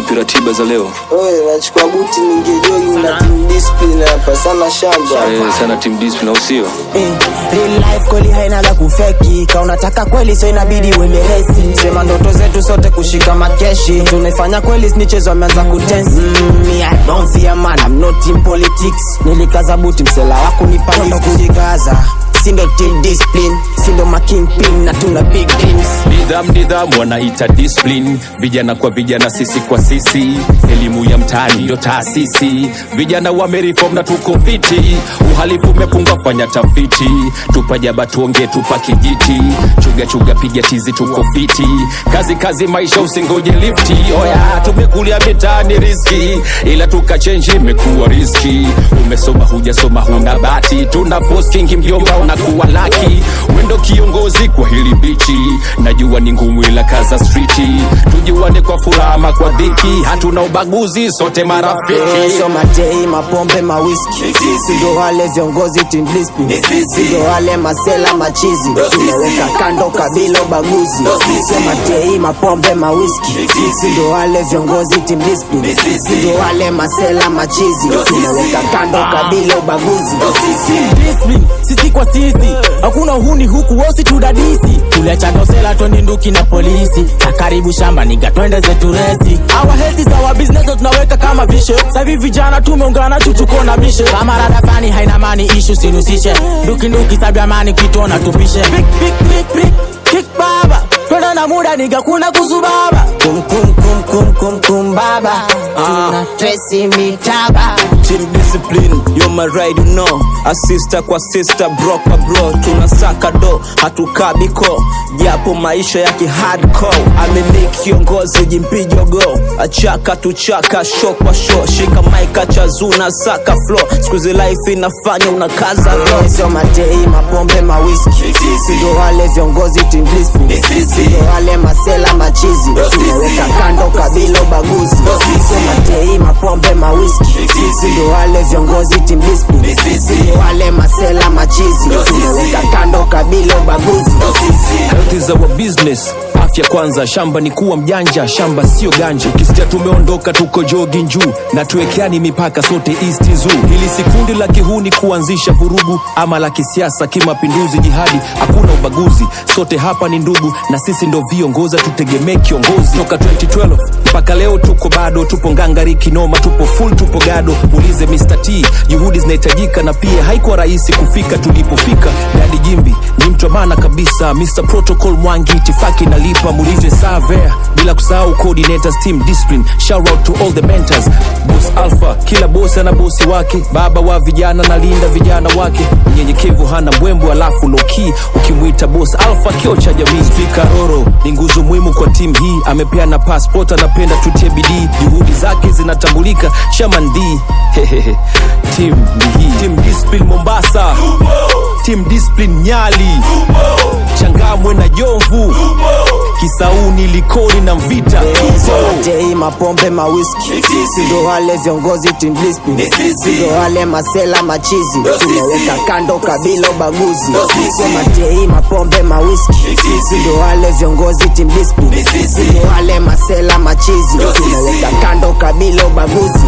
Vipi ratiba za leo? Nachukua buti ningejogi na team discipline hapa sana shamba. Sana team discipline au sio? Real life kweli haina la kufeki. Ka unataka kweli so inabidi uende resi. Sema ndoto zetu sote kushika makeshi. Tunaifanya kweli snitches wameanza kutensi. Me I don't fear man, I'm not in politics. Nilikaza buti msela wako nipango kujikaza. Sindo team discipline, sindo ma kingpin na tuna big dreams. Nidhamu wanaita discipline. Vijana kwa vijana, sisi kwa sisi. Elimu ya mtaani ndio taasisi. Vijana wamereform na tuko fiti. Uhalifu umepungua, fanya tafiti. Tupa jaba tuonge, tupa kijiti. Chuga piga tizi, tuko fiti. Kazi maisha usingoje lifti. Oya tumekulia mitaani riski, ila tukachange imekuwa riski. Umesoma hujasoma huna bati. Tuna force king mjomba unakuwa lucky. Wendo kiongozi kwa hili bichi. Najua ni ngumu ila kaza streeti. Tujuane kwa furaha ama kwa dhiki. Hatuna ubaguzi sote marafiki. So matei mapombe mawhisky. Sindo wale viongozi team discipline. Sindo wale masela machizi. Tunaweka kando kabila ubaguzi. So matei mapombe mawhisky. Sindo wale viongozi team discipline. Sindo wale masela machizi. Tunaweka kando kabila ubaguzi. Discipline sisi kwa sisi. Hakuna uhuni huku wosi tudadisi. Tuliachaga usela toni nduki na polisi. Karibu shamba niga twende zetu resi. Our health is our business so tunaweka kama vishe. Savi vijana tumeungana tuko na mishe. Kama rada fani haina mani issue sinusishe. Nduki sabi amani kitona tupishe. Kick baba. Twende na muda niga kuna kusubaba. Kum baba. Tuna tresi mitaba. Team discipline, you're my ride, you know. A sister kwa sister, bro kwa bro. Tunasaka do, hatukabiko. Japo maisha yaki hardcore. Amenik kiongozi jimpijo go. Achaka tuchaka, show kwa show. Shika maika chazuna, saka flow. Squeeze life inafanya unakaza bro. So matei mapombe mawhisky. Sindo wale viongozi team discipline. Sindo wale masela machizi. Tunaweka kando kabila ubaguzi. So matei mapombe mawhisky. Sindo wale viongozi team discipline. Sindo wale masela machizi. Tunaweka kando kabila ubaguzi. Health is our business. Afya kwanza, shamba ni kuwa mjanja. Shamba sio ganja. Ukisikia tumeondoka tuko jogi njuu. Na tuwekeani mipaka sote east zoo. Hili sikundi la kihuni kuanzisha vurugu. Ama la kisiasa kimapinduzi jihadi. Hakuna ubaguzi, sote hapa ni ndugu. Na sisi ndo viongoza tutegemee kiongozi. Toka 2012 mpaka leo tuko bado. Tupo ngangari kinoma, tupo full, tupo gado. Ulize Mr. T, juhudi zinahitajika. Na pia haikuwa rahisi kufika tulipofika. Daddy Jimbi ni mtu maana kabisa. Mr. Protocol Mwangi itifaki na lipa. Mulize Savea bila kusahau coordinators team discipline. Shout out to all the mentors. Boss Alpha, kila boss ana bosi wake. Baba wa vijana na linda vijana wake. Mnyenyekevu hana mbwembo alafu low key. Ukimuita Boss Alpha kio cha jamii. Speaker Roro ni nguzo muhimu kwa team hii. Amepeana passport, anapenda tutie bidii. Juhudi zake zinatambulika. Shaman D team ni hii. Team discipline Mombasa. Team discipline Nyali. Changamwe na Jomvu. Kisauni, Likoni na Mvita. So matei mapombe mawhisky. Sindo wale viongozi team discipline. Sindo wale masela machizi. Tunaweka kando kabila ubaguzi. So matei mapombe mawhisky. Sindo wale viongozi team discipline. Sindo wale masela machizi. Tunaweka kando kabila ubaguzi.